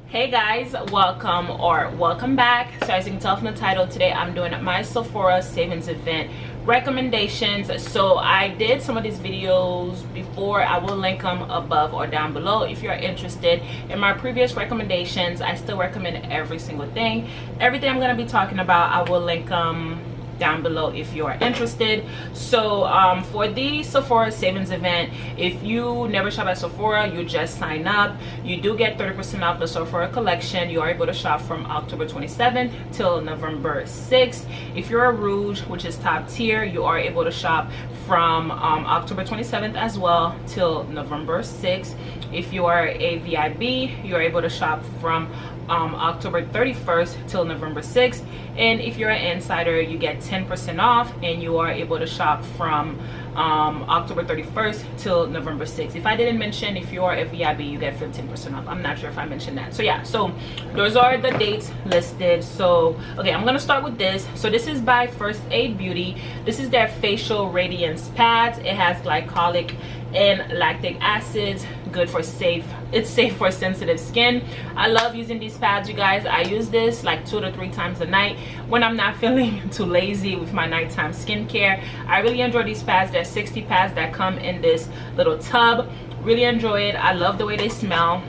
Hey guys, welcome back. So as you can tell from the title, today I'm doing my Sephora savings event recommendations. So I did some of these videos before. I will link them above or down below if you're interested in my previous recommendations. I still recommend every single thing. Everything I'm going to be talking about, I will link down below if you are interested. So for the Sephora savings event, if you never shop at Sephora, you just sign up, you do get 30% off the Sephora Collection. You are able to shop from October 27th till November 6th. If you're a Rouge, which is top tier, you are able to shop from October 27th as well till November 6th. If you are a VIB, you are able to shop from October 31st till November 6th. And if you're an insider, you get 10% off, and you are able to shop from October 31st till November 6th. If I didn't mention, if you are a VIB, you get 15% off. I'm not sure if I mentioned that. So yeah, so those are the dates listed. So okay, I'm gonna start with this. So this is by First Aid Beauty. This is their facial radiance pads. It has glycolic and lactic acids, good for it's safe for sensitive skin. I love using these pads, you guys. I use this like 2 to 3 times a night when I'm not feeling too lazy with my nighttime skincare. I really enjoy these pads. There's 60 pads that come in this little tub. Really enjoy it. I love the way they smell,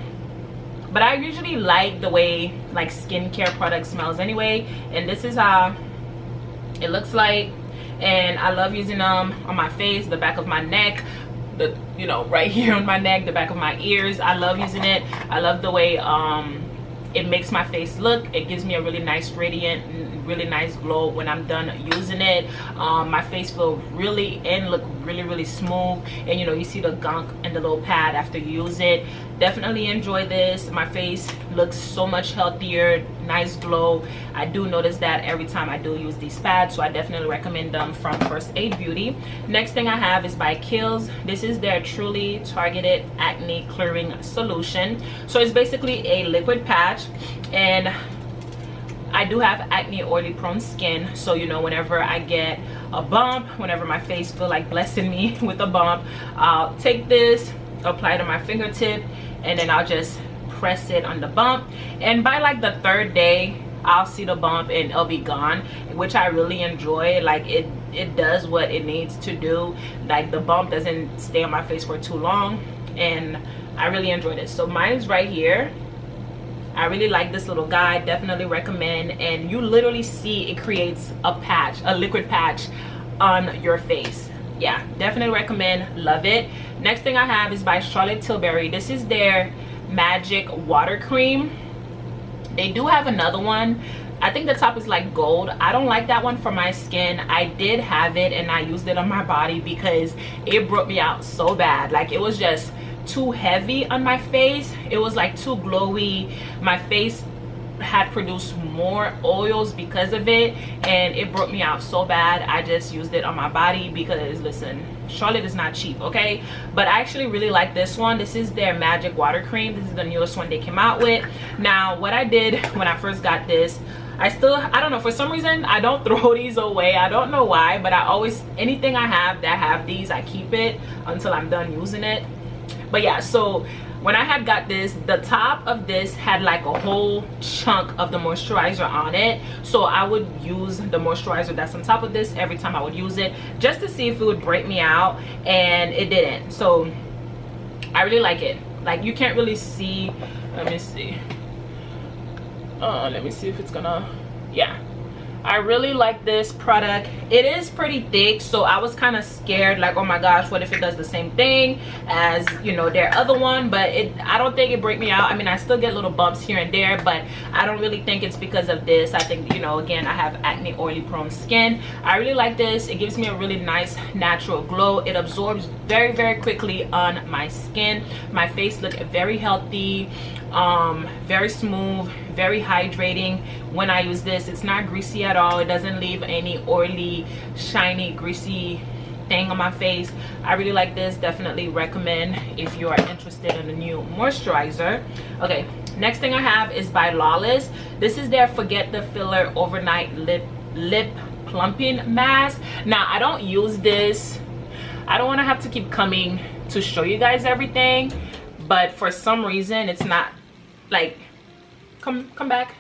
but I usually like the way like skincare product smells anyway, and this is how it looks like. And I love using them on my face, the back of my neck, you know, right here on my neck, the back of my ears. I love using it. I love the way it makes my face look. It gives me a really nice radiant, really nice glow when I'm done using it. My face will really look really smooth, and you know, you see the gunk and the little pad after you use it. Definitely enjoy this. My face looks so much healthier, nice glow. I do notice that every time I do use these pads, so I definitely recommend them from First Aid Beauty. Next thing I have is by Kiehl. This is their truly targeted acne clearing solution. So it's basically a liquid patch, and I do have acne oily prone skin, so you know, whenever I get a bump, whenever my face feel like blessing me with a bump, I'll take this, apply it to my fingertip, and then I'll just press it on the bump, and by like the 3rd day I'll see the bump and it'll be gone, which I really enjoy. Like it does what it needs to do. Like the bump doesn't stay on my face for too long, and I really enjoy this. So mine is right here. I really like this little guy. Definitely recommend. And you literally see it creates a patch, a liquid patch on your face. Yeah, definitely recommend. Love it. Next thing I have is by Charlotte Tilbury. This is their magic water cream. They do have another one. I think the top is like gold. I don't like that one for my skin. I did have it and I used it on my body because it broke me out so bad. Like it was just too heavy on my face. It was like too glowy. My face had produced more oils because of it, and it broke me out so bad. I just used it on my body because listen, Charlotte is not cheap, okay? But I actually really like this one. This is their magic water cream. This is the newest one they came out with. Now what I did when I first got this, I don't know, for some reason I don't throw these away. I don't know why, but I always, anything I have that have these, I keep it until I'm done using it. But yeah, so when I had got this, the top of this had like a whole chunk of the moisturizer on it, so I would use the moisturizer that's on top of this every time I would use it, just to see if it would break me out, and it didn't. So I really like it. Like you can't really see, let me see if it's gonna, yeah, I really like this product. It is pretty thick, so I was kind of scared, like, oh my gosh, what if it does the same thing as, you know, their other one. But I don't think it break me out. I mean, I still get little bumps here and there, but I don't really think it's because of this. I think, you know, again, I have acne oily prone skin. I really like this. It gives me a really nice natural glow. It absorbs very quickly on my skin. My face looks very healthy, very smooth, very hydrating when I use this. It's not greasy at all. It doesn't leave any oily, shiny, greasy thing on my face. I really like this. Definitely recommend if you are interested in a new moisturizer. Okay, next thing I have is by LAWLESS. This is their Forget the Filler Overnight Lip Plumping Mask. Now I don't use this. I don't want to have to keep coming to show you guys everything, but for some reason it's not like come back.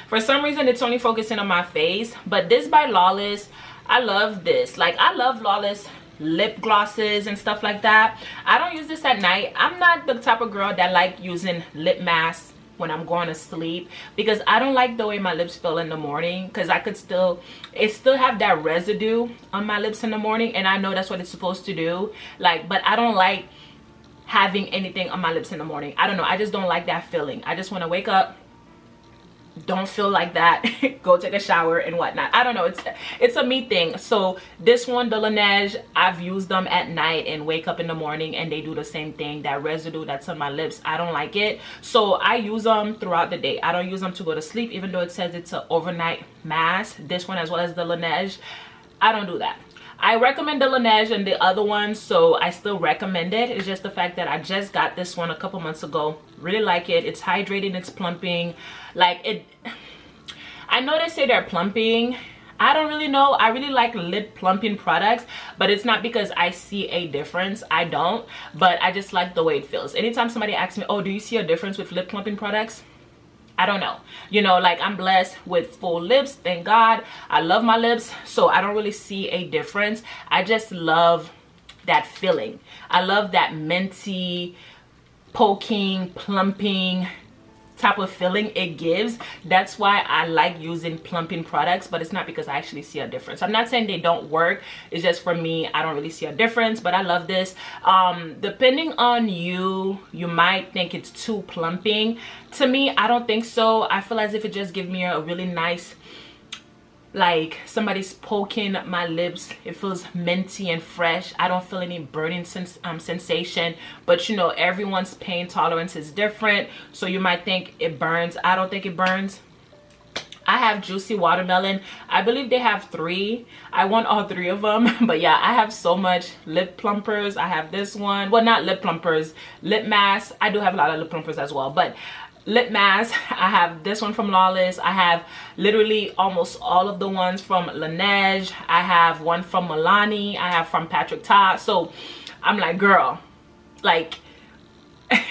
For some reason it's only focusing on my face, but this by Lawless, I love this. Like, I love Lawless lip glosses and stuff like that. I don't use this at night. I'm not the type of girl that like using lip masks when I'm going to sleep, because I don't like the way my lips feel in the morning, because I could still have that residue on my lips in the morning, and I know that's what it's supposed to do, like, but I don't like having anything on my lips in the morning. I don't know, I just don't like that feeling. I just want to wake up, don't feel like that, go take a shower and whatnot. I don't know, it's a me thing. So this one, the Laneige, I've used them at night and wake up in the morning and they do the same thing. That residue that's on my lips, I don't like it, so I use them throughout the day. I don't use them to go to sleep, even though it says it's an overnight mask. This one, as well as the Laneige, I don't do that. I recommend the Laneige and the other one, so I still recommend it. It's just the fact that I just got this one a couple months ago. Really like it. It's hydrating, it's plumping. Like, it, I know they say they're plumping. I don't really know. I really like lip plumping products, but it's not because I see a difference. I don't, but I just like the way it feels. Anytime somebody asks me, oh, do you see a difference with lip plumping products? I don't know. You know, like, I'm blessed with full lips, thank God. I love my lips, so I don't really see a difference. I just love that feeling. I love that minty, poking, plumping type of feeling it gives. That's why I like using plumping products, but it's not because I actually see a difference. I'm not saying they don't work, it's just for me, I don't really see a difference, but I love this. Depending on you, you might think it's too plumping. To me, I don't think so. I feel as if it just gives me a really nice, like somebody's poking my lips. It feels minty and fresh. I don't feel any burning sensation, but you know, everyone's pain tolerance is different, so you might think it burns. I don't think it burns. I have Juicy Watermelon. I believe they have 3. I want all 3 of them, but yeah, I have so much lip plumpers. I have this one, well, not lip plumpers, lip masks. I do have a lot of lip plumpers as well, but lip mask, I have this one from Lawless. I have literally almost all of the ones from Laneige. I have one from Milani. I have from Patrick Ta. So I'm like, girl, like,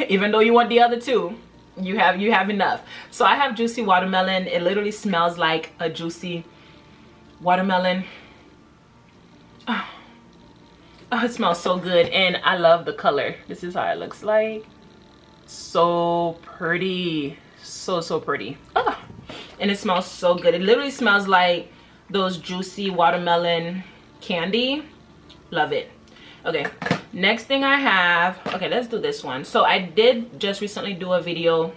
even though you want the other 2, you have enough. So I have Juicy Watermelon. It literally smells like a juicy watermelon. Oh, it smells so good, and I love the color. This is how it looks like. So pretty, so pretty. Oh, and it smells so good. It literally smells like those juicy watermelon candy. Love it. Okay, next thing I have, okay, let's do this one. So I did just recently do a video.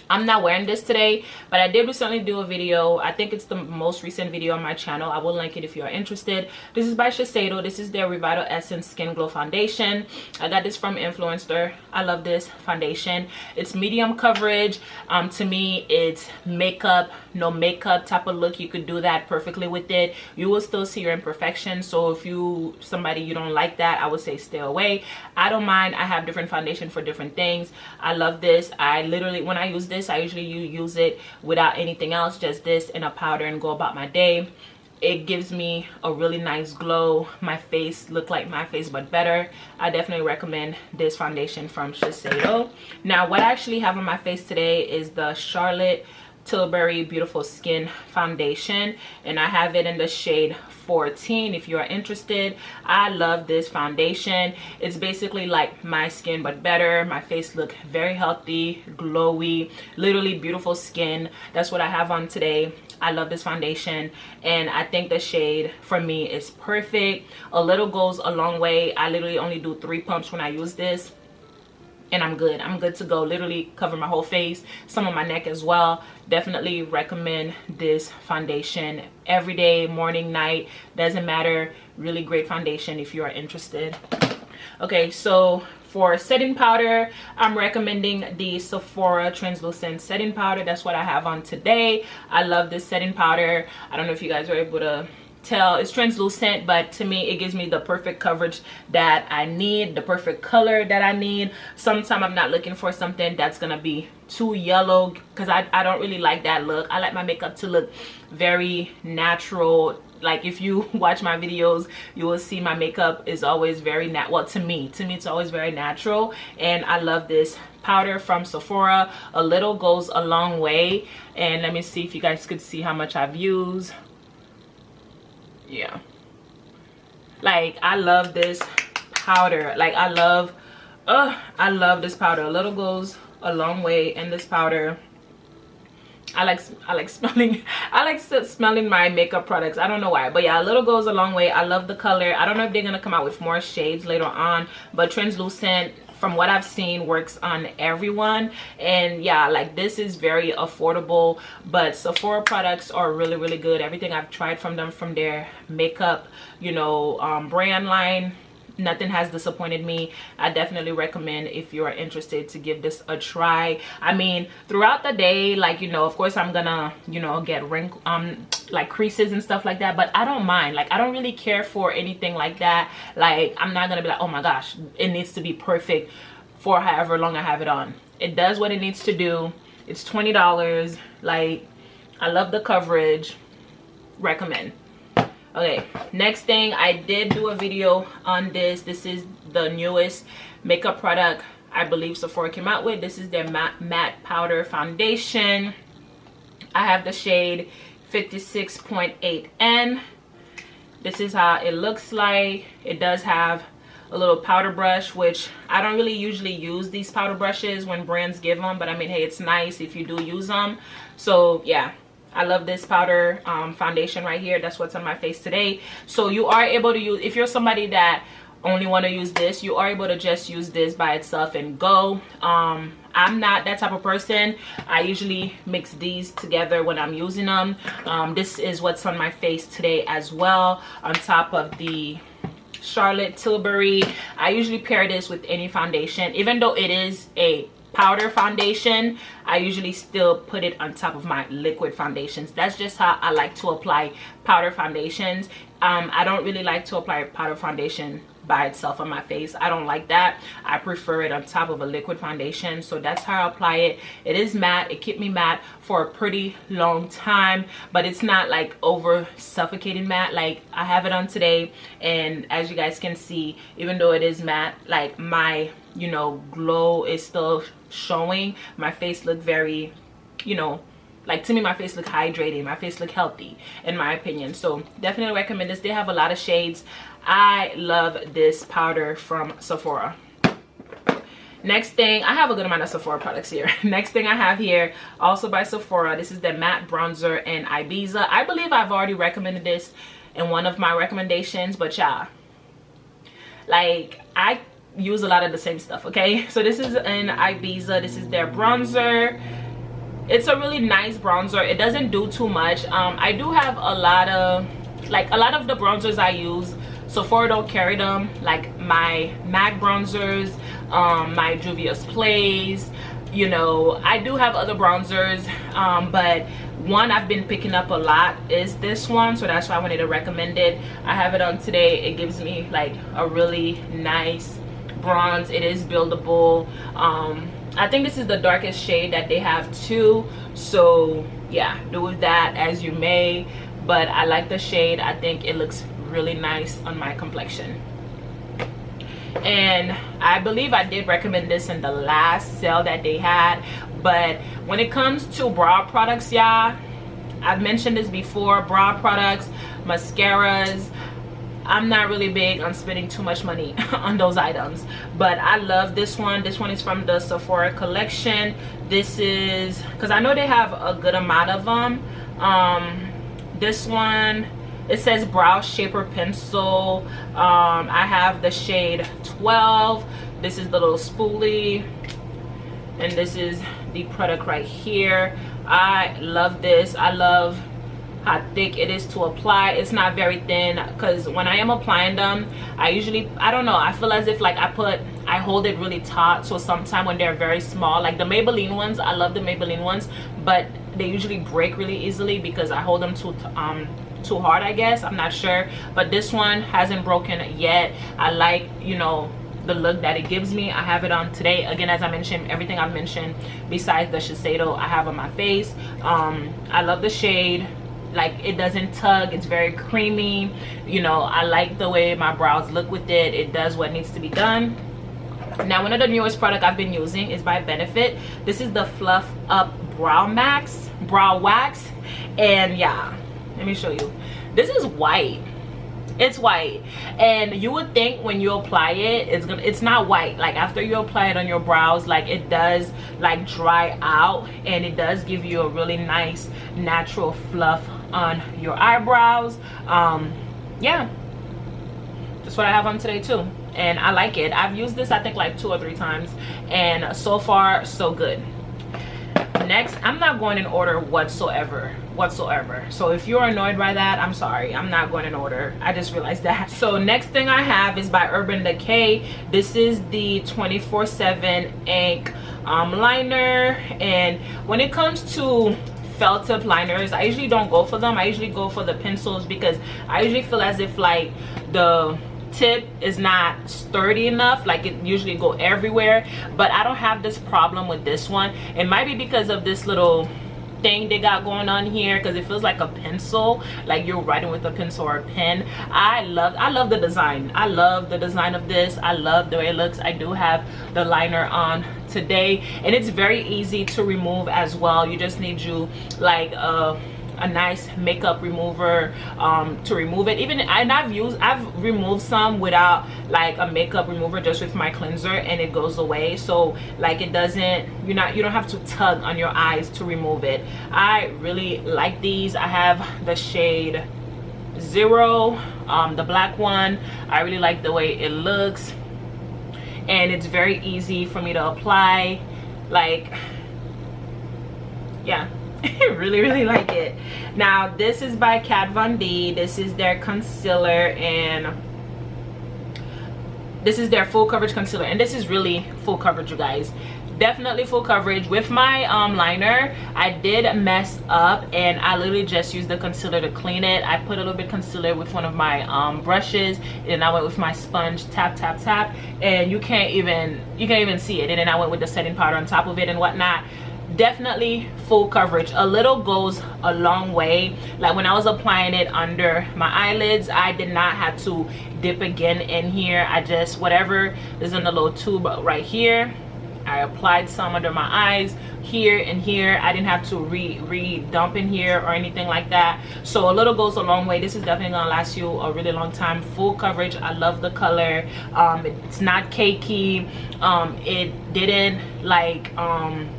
I'm not wearing this today, but I did recently do a video. I think it's the most recent video on my channel. I will link it if you are interested. This is by Shiseido. This is their Revital Essence Skin Glow Foundation. I got this from Influencer. I love this foundation. It's medium coverage. To me, it's makeup, no makeup type of look. You could do that perfectly with it. You will still see your imperfections. So if somebody you don't like that, I would say stay away. I don't mind. I have different foundation for different things. I love this. I literally, when I use this, I usually use it without anything else, just this and a powder, and go about my day. It gives me a really nice glow. My face look like my face, but better. I definitely recommend this foundation from Shiseido. Now, what I actually have on my face today is the Charlotte Tilbury Beautiful Skin Foundation, and I have it in the shade 14 if you are interested. I love this foundation. It's basically like my skin but better. My face look very healthy, glowy, literally beautiful skin. That's what I have on today. I love this foundation, and I think the shade for me is perfect. A little goes a long way. I literally only do 3 pumps when I use this, and I'm good. I'm good to go. Literally cover my whole face, some of my neck as well. Definitely recommend this foundation every day, morning, night, doesn't matter. Really great foundation if you are interested. Okay, so for setting powder, I'm recommending the Sephora translucent setting powder. That's what I have on today. I love this setting powder. I don't know if you guys are able to tell, it's translucent, but to me it gives me the perfect coverage that I need, the perfect color that I need. Sometimes I'm not looking for something that's gonna be too yellow, because I don't really like that look. I like my makeup to look very natural. Like, if you watch my videos, you will see my makeup is always very well, to me it's always very natural, and I love this powder from Sephora. A little goes a long way. And let me see if you guys could see how much I've used. Yeah, like I love this powder. Like I love this powder. A little goes a long way in this powder. I like smelling smelling my makeup products. I don't know why, but yeah, a little goes a long way. I love the color. I don't know if they're gonna come out with more shades later on, but translucent, from what I've seen, works on everyone. And yeah, like this is very affordable, but Sephora products are really, really good. Everything I've tried from them, from their makeup, you know, brand line, nothing has disappointed me. I definitely recommend, if you are interested, to give this a try. I mean, throughout the day, like, you know, of course I'm gonna, you know, get like creases and stuff like that, but I don't mind. Like I don't really care for anything like that. Like I'm not gonna be like, oh my gosh, it needs to be perfect for however long I have it on. It does what it needs to do. It's $20. Like I love the coverage. Recommend. Okay, next thing, I did do a video on this. This is the newest makeup product I believe Sephora came out with. This is their matte powder foundation. I have the shade 56.8N. This is how it looks like. It does have a little powder brush, which I don't really usually use these powder brushes when brands give them, but I mean, hey, it's nice if you do use them. So yeah, I love this powder foundation right here. That's what's on my face today. So you are able to use, if you're somebody that only want to use this, you are able to just use this by itself and go. I'm not that type of person. I usually mix these together when I'm using them. This is what's on my face today as well, on top of the Charlotte Tilbury. I usually pair this with any foundation. Even though it is a powder foundation, I usually still put it on top of my liquid foundations. That's just how I like to apply powder foundations. I don't really like to apply powder foundation by itself on my face. I don't like that. I prefer it on top of a liquid foundation. So that's how I apply it. It is matte. It kept me matte for a pretty long time, but it's not like over suffocating matte. Like I have it on today, and as you guys can see, even though it is matte, like my, you know, glow is still showing. My face look very, you know, like, to me, my face look hydrated. My face look healthy, in my opinion. So definitely recommend this. They have a lot of shades. I love this powder from Sephora. Next thing, I have a good amount of Sephora products here. Next thing I have here, also by Sephora, this is the matte bronzer in Ibiza. I believe I've already recommended this in one of my recommendations, but yeah, like, I use a lot of the same stuff. Okay, so this is in Ibiza. This is their bronzer. It's a really nice bronzer. It doesn't do too much. I do have a lot of the bronzers I use, Sephora don't carry them, like my MAC bronzers, my Juvia's Plays, you know. I do have other bronzers, but one I've been picking up a lot is this one, so that's why I wanted to recommend it. I have it on today. It gives me like a really nice bronze. It is buildable. I think this is the darkest shade that they have too, so yeah, do with that as you may, but I like the shade. I think it looks really nice on my complexion. And I believe I did recommend this in the last sale that they had, but when it comes to brow products, y'all, I've mentioned this before, brow products, mascaras, I'm not really big on spending too much money on those items, but I love this one. This one is from the Sephora Collection. This is, because I know they have a good amount of them. This one, it says Brow Shaper Pencil. I have the shade 12. This is the little spoolie, and this is the product right here. I love this. I love how thick it is to apply. It's not very thin, because when I am applying them, I don't know, I feel as if like I hold it really taut. So sometimes when they're very small, like the Maybelline ones, I love the Maybelline ones, but they usually break really easily because I hold them too hard, I guess. I'm not sure, but this one hasn't broken yet. I like, you know, the look that it gives me. I have it on today. Again, as I mentioned, everything I've mentioned besides the Shiseido I have on my face. I love the shade. Like, it doesn't tug. It's very creamy. You know, I like the way my brows look with it. It does what needs to be done. Now, one of the newest product I've been using is by Benefit. This is the Fluff Up brow wax, and yeah, let me show you. This is white. It's white, and you would think when you apply it, it's not white. Like after you apply it on your brows, like it does like dry out, and it does give you a really nice natural fluff on your eyebrows. Yeah, that's what I have on today too, and I like it. I've used this I think like 2 or 3 times, and so far so good. Next, I'm not going in order whatsoever. So if you're annoyed by that, I'm sorry, I'm not going in order. I just realized that. So next thing I have is by Urban Decay. This is the 24/7 ink liner, and when it comes to felt tip liners, I usually don't go for them. I usually go for the pencils, because I usually feel as if like the tip is not sturdy enough, like it usually go everywhere. But I don't have this problem with this one. It might be because of this little thing they got going on here, because it feels like a pencil, like you're writing with a pencil or a pen. I love the design. I love the design of this. I love the way it looks. I do have the liner on today, and it's very easy to remove as well. You just need you like a nice makeup remover to remove it. Even, and I've removed some without like a makeup remover, just with my cleanser, and it goes away. So like it doesn't, you don't have to tug on your eyes to remove it. I really like these. I have the shade 0, the black one. I really like the way it looks, and it's very easy for me to apply. Like, yeah, I really like it. Now this is by Kat Von D. This is their concealer, and this is their full coverage concealer, and this is really full coverage, you guys. Definitely full coverage. With my liner, I did mess up, and I literally just used the concealer to clean it. I put a little bit of concealer with one of my brushes, and I went with my sponge, tap tap tap, and you can't even see it. And then I went with the setting powder on top of it and whatnot. Definitely full coverage. A little goes a long way. Like when I was applying it under my eyelids, I did not have to dip again in here. I just, whatever is in the little tube right here, I applied some under my eyes, here and here. I didn't have to re-dump in here or anything like that. So a little goes a long way. This is definitely gonna last you a really long time. Full coverage. I love the color. It's not cakey. It didn't like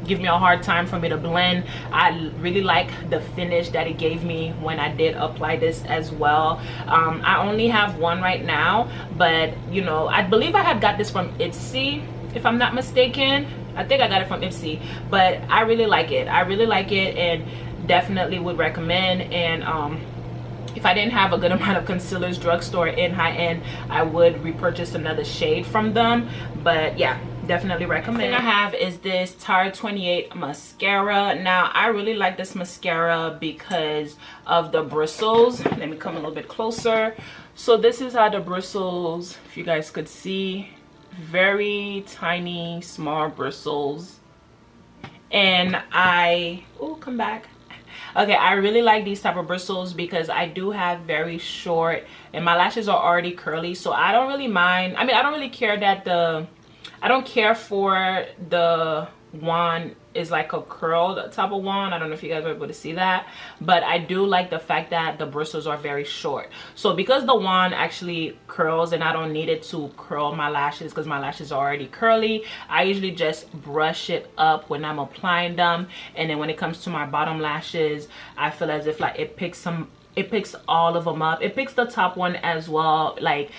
give me a hard time for me to blend. I really like the finish that it gave me when I did apply this as well. I only have one right now, but you know, I believe I had got this from Ipsy, if I'm not mistaken. I think I got it from Ipsy, but I really like it. I really like it, and definitely would recommend. And if I didn't have a good amount of concealers drugstore in high end, I would repurchase another shade from them. But yeah, definitely recommend. The thing I have is this Tarte 28 mascara. Now I really like this mascara because of the bristles. Let me come a little bit closer. So this is how the bristles, if you guys could see, very tiny small bristles. And come back. Okay, I really like these type of bristles because I do have very short, and my lashes are already curly, so I don't really mind. I mean, I don't really care that I don't care for the wand is like a curled type of wand. I don't know if you guys were able to see that, but I do like the fact that the bristles are very short. So because the wand actually curls and I don't need it to curl my lashes because my lashes are already curly, I usually just brush it up when I'm applying them. And then when it comes to my bottom lashes, I feel as if like it picks all of them up. It picks the top one as well. Like,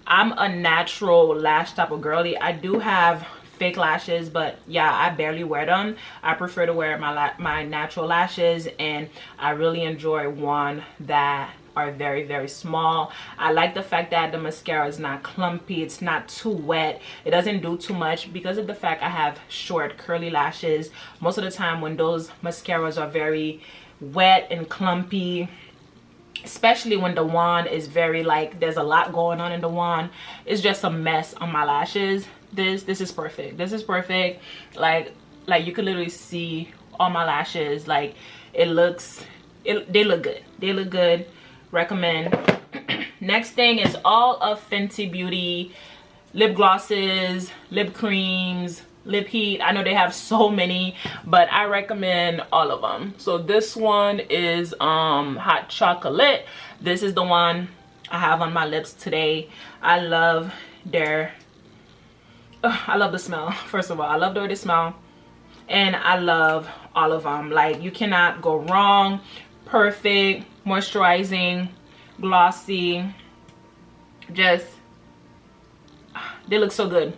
I'm a natural lash type of girly. I do have fake lashes, but yeah, I barely wear them. I prefer to wear my natural lashes, and I really enjoy one that are very, very small. I like the fact that the mascara is not clumpy, it's not too wet, it doesn't do too much. Because of the fact I have short curly lashes, most of the time when those mascaras are very wet and clumpy, especially when the wand is very, like, there's a lot going on in the wand, it's just a mess on my lashes. This is perfect. This is perfect. Like you can literally see all my lashes. Like, they look good. They look good. Recommend. Next thing is all of Fenty Beauty lip glosses, lip creams, lip heat. I know they have so many, but I recommend all of them. So this one is hot chocolate. This is the one I have on my lips today. I love their I love the smell. First of all, I love the way they smell, and I love all of them. Like, you cannot go wrong. Perfect, moisturizing, glossy, just they look so good.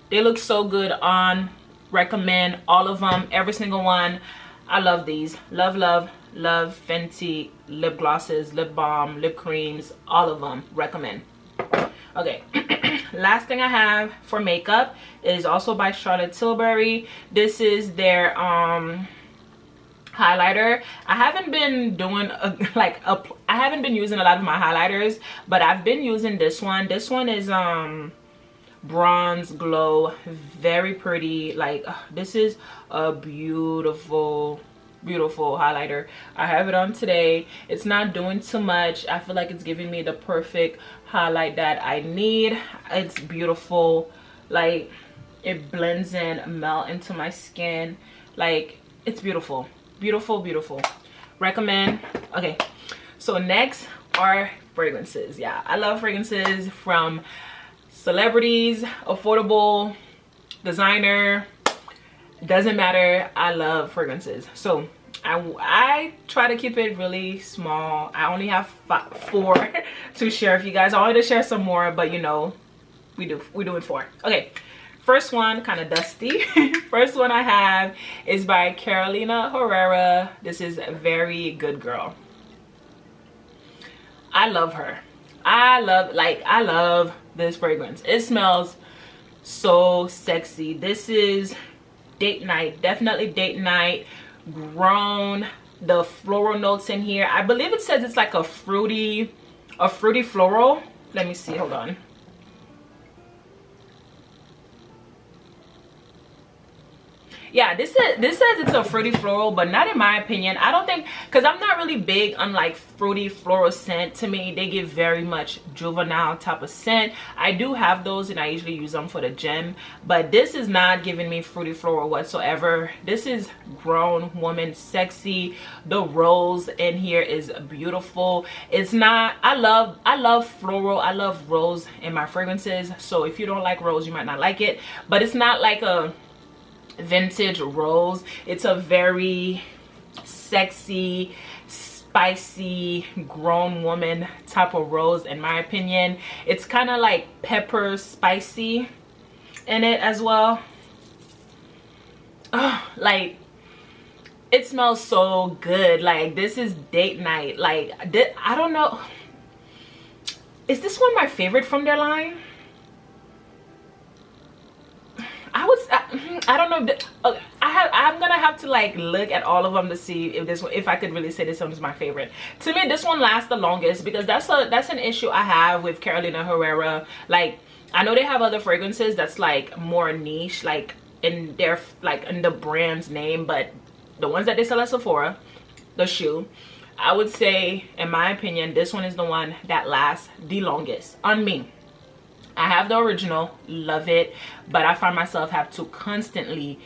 They look so good on. Recommend all of them, every single one. I love these. Love Fenty lip glosses, lip balm, lip creams, all of them. Recommend. Okay. Last thing I have for makeup is also by Charlotte Tilbury. This is their highlighter. I haven't been doing I haven't been using a lot of my highlighters, but I've been using this one. This one is bronze glow, very pretty. Like, this is a beautiful highlighter. I have it on today. It's not doing too much. I feel like it's giving me the perfect highlight that I need. It's beautiful. Like, it blends in, melt into my skin. Like, it's beautiful. Beautiful. Recommend. Okay, so next are fragrances. Yeah, I love fragrances, from celebrities, affordable, designer, doesn't matter. I love fragrances. So I try to keep it really small. I only have 4 to share with you guys. I wanted to share some more, but you know, we're doing 4. Okay, first one, kind of dusty. First one I have is by Carolina Herrera. This is Very Good Girl. I love her. I love this fragrance. It smells so sexy. This is date night, definitely date night. Grown. The floral notes in here, I believe it says it's like a fruity floral. Let me see, hold on. Yeah, this says it's a fruity floral, but not in my opinion. I don't think, because I'm not really big on like fruity floral scent. To me, they give very much juvenile type of scent. I do have those and I usually use them for the gym, but this is not giving me fruity floral whatsoever. This is grown woman sexy. The rose in here is beautiful. It's not, I love floral, I love rose in my fragrances. So if you don't like rose, you might not like it, but it's not like a vintage rose. It's a very sexy, spicy, grown woman type of rose in my opinion. It's kind of like pepper spicy in it as well. Oh, like, it smells so good. Like, this is date night. Like, I don't know, is this one my favorite from their line? I don't know if I'm gonna have to like look at all of them to see if I could really say this one is my favorite. To me, this one lasts the longest, because that's an issue I have with Carolina Herrera. Like, I know they have other fragrances that's like more niche, like in their in the brand's name, but the ones that they sell at Sephora, the shoe, I would say, in my opinion, this one is the one that lasts the longest on me. I have the original, love it, but I find myself have to constantly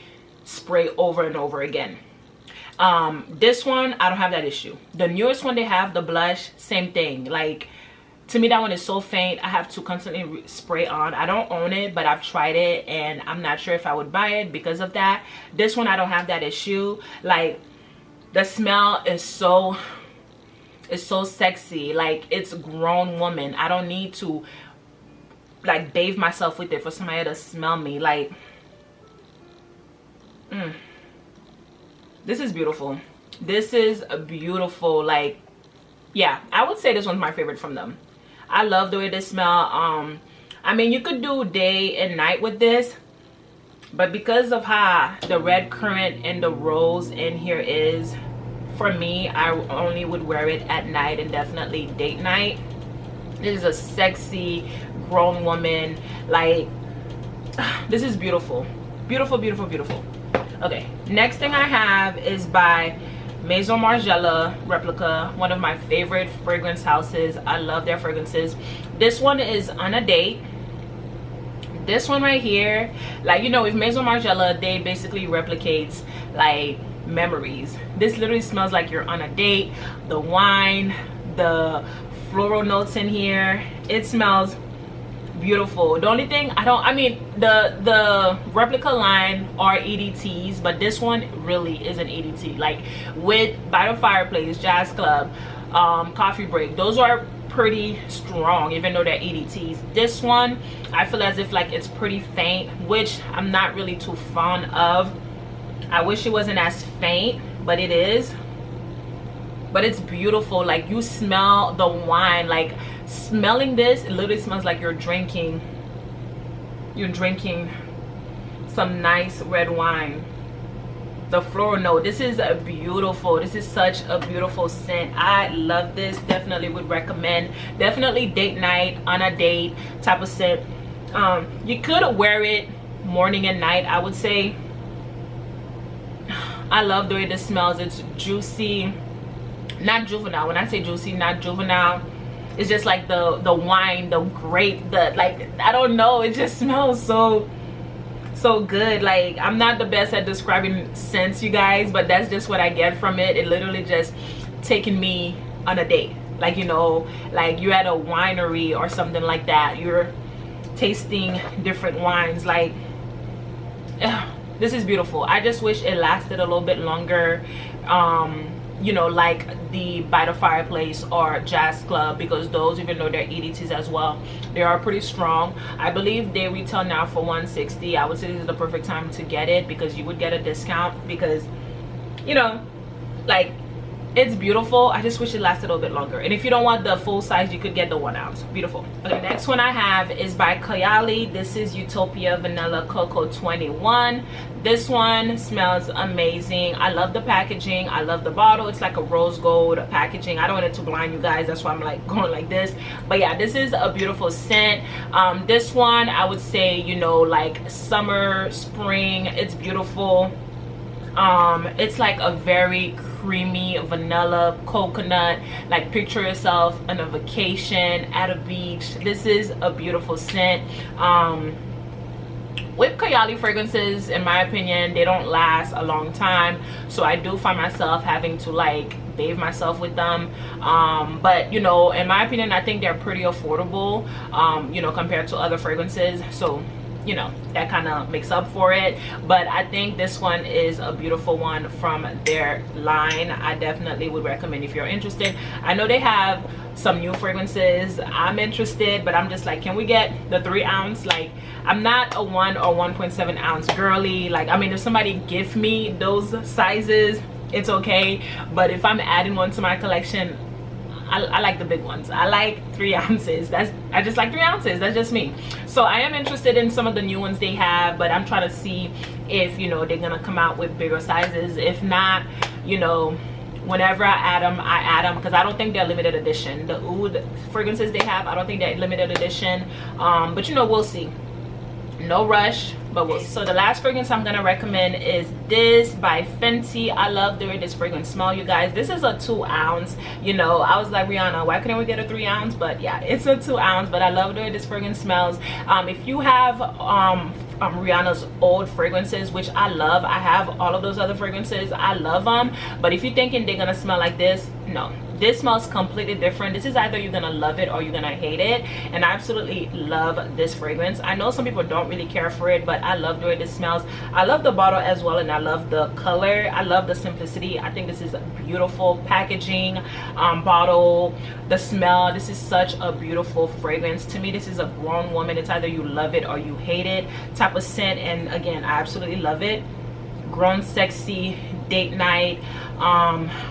spray over and over again. This one, I don't have that issue. The newest one they have, the blush, same thing. Like, to me, that one is so faint, I have to constantly spray on. I don't own it, but I've tried it and I'm not sure if I would buy it because of that. This one, I don't have that issue. Like, the smell is so sexy. Like, it's grown woman. I don't need to like bathe myself with it for somebody to smell me. Like, this is beautiful. This is a beautiful, like, yeah, I would say this one's my favorite from them. I love the way they smell. I mean, you could do day and night with this, but because of how the red currant and the rose in here is, for me, I only would wear it at night and definitely date night. This is a sexy grown woman. Like, this is beautiful. Beautiful. Okay, next thing I have is by Maison Margiela Replica, one of my favorite fragrance houses. I love their fragrances. This one is On a Date. This one right here, like, you know, with Maison Margiela, they basically replicates like memories. This literally smells like you're on a date. The wine, the floral notes in here, it smells beautiful. The only thing I mean, the replica line are EDTs, but this one really is an EDT. Like with By the Fireplace, Jazz Club, Coffee Break, those are pretty strong even though they're EDTs. This one I feel as if like it's pretty faint, which I'm not really too fond of. I wish it wasn't as faint, but it is. But it's beautiful. Like you smell the wine. Like smelling this, it literally smells like you're drinking some nice red wine. The floral note, this is a beautiful, this is such a beautiful scent. I love this. Definitely would recommend. Definitely date night, on a date type of scent. You could wear it morning and night, I would say. I love the way this smells. It's juicy, not juvenile. When I say juicy, not juvenile, it's just like the wine, the grape, the, like, I don't know, it just smells so good. Like, I'm not the best at describing scents, you guys, but that's just what I get from it. It literally just taking me on a date. Like, you know, like you're at a winery or something like that, you're tasting different wines. Like, this is beautiful. I just wish it lasted a little bit longer, you know, like the By the Fireplace or Jazz Club, because those, even though they're EDTs as well, they are pretty strong. I believe they retail now for $160. I would say this is the perfect time to get it because you would get a discount, because, you know, like, it's beautiful. I just wish it lasted a little bit longer. And if you don't want the full size, you could get the 1 ounce. Beautiful. Okay, next one I have is by Kiehl. This is Utopia Vanilla Cocoa 21. This one smells amazing. I love the packaging. I love the bottle. It's like a rose gold packaging. I don't want it to blind you guys, that's why I'm like going like this. But yeah, this is a beautiful scent. This one I would say, you know, like summer, spring, it's beautiful. It's like a very creamy vanilla coconut. Like, picture yourself on a vacation at a beach. This is a beautiful scent. With Kiehl fragrances, in my opinion, they don't last a long time, so I do find myself having to like bathe myself with them. But you know, in my opinion, I think they're pretty affordable, you know, compared to other fragrances, so you know, that kind of makes up for it. But I think this one is a beautiful one from their line. I definitely would recommend if you're interested. I know they have some new fragrances. I'm interested, but I'm just like, can we get the 3 ounce? Like, I'm not a 1 or 1.7 ounce girly. Like, I mean, if somebody gives me those sizes, it's okay, but if I'm adding one to my collection, I like the big ones. I like 3 ounces. I just like 3 ounces. That's just me. So I am interested in some of the new ones they have, but I'm trying to see if, you know, they're gonna come out with bigger sizes. If not, you know, whenever I add them, because I don't think they're limited edition. The oud fragrances they have, I don't think they're limited edition. But you know, we'll see. No rush, but we'll see. So the last fragrance I'm gonna recommend is this by Fenty. I love the way this fragrance smells, you guys. This is a 2 ounce. You know, I was like, Rihanna, why couldn't we get a 3 ounce? But yeah, it's a 2 ounce. But I love the way this fragrance smells. If you have Rihanna's old fragrances, which I love, I have all of those other fragrances, I love them. But if you're thinking they're gonna smell like this, no, this smells completely different. This is either you're gonna love it or you're gonna hate it, and I absolutely love this fragrance. I know some people don't really care for it, but I love the way this smells. I love the bottle as well, and I love the color. I love the simplicity. I think this is a beautiful packaging, bottle, the smell. This is such a beautiful fragrance. To me, this is a grown woman. It's either you love it or you hate it type of scent, and again, I absolutely love it. Grown sexy date night.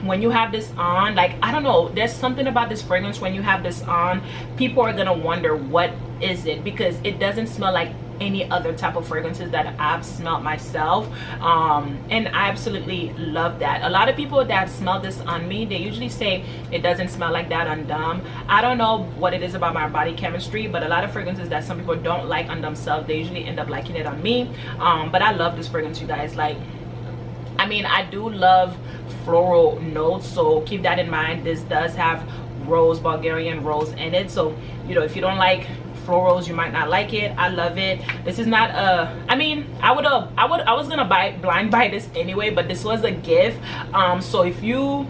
When you have this on, like, I don't know, there's something about this fragrance. When you have this on, people are gonna wonder what is it, because it doesn't smell like any other type of fragrances that I've smelled myself, and I absolutely love that. A lot of people that smell this on me, they usually say it doesn't smell like that on them. I don't know what it is about my body chemistry, but a lot of fragrances that some people don't like on themselves, they usually end up liking it on me. But I love this fragrance, you guys. Like, I mean, I do love floral notes, so keep that in mind. This does have rose, Bulgarian rose in it, so you know, if you don't like florals, you might not like it. I love it. This is not a, I mean, I was gonna blind buy this anyway, but this was a gift. So if you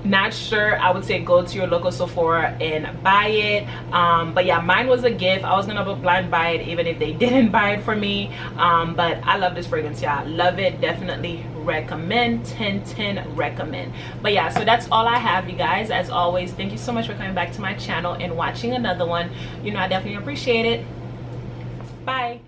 not sure, I would say go to your local Sephora and buy it. But yeah, mine was a gift. I was gonna blind buy it even if they didn't buy it for me. But I love this fragrance, yeah. Love it. Definitely recommend. 10/10 recommend. But yeah, so that's all I have, you guys. As always, thank you so much for coming back to my channel and watching another one. You know, I definitely appreciate it. Bye.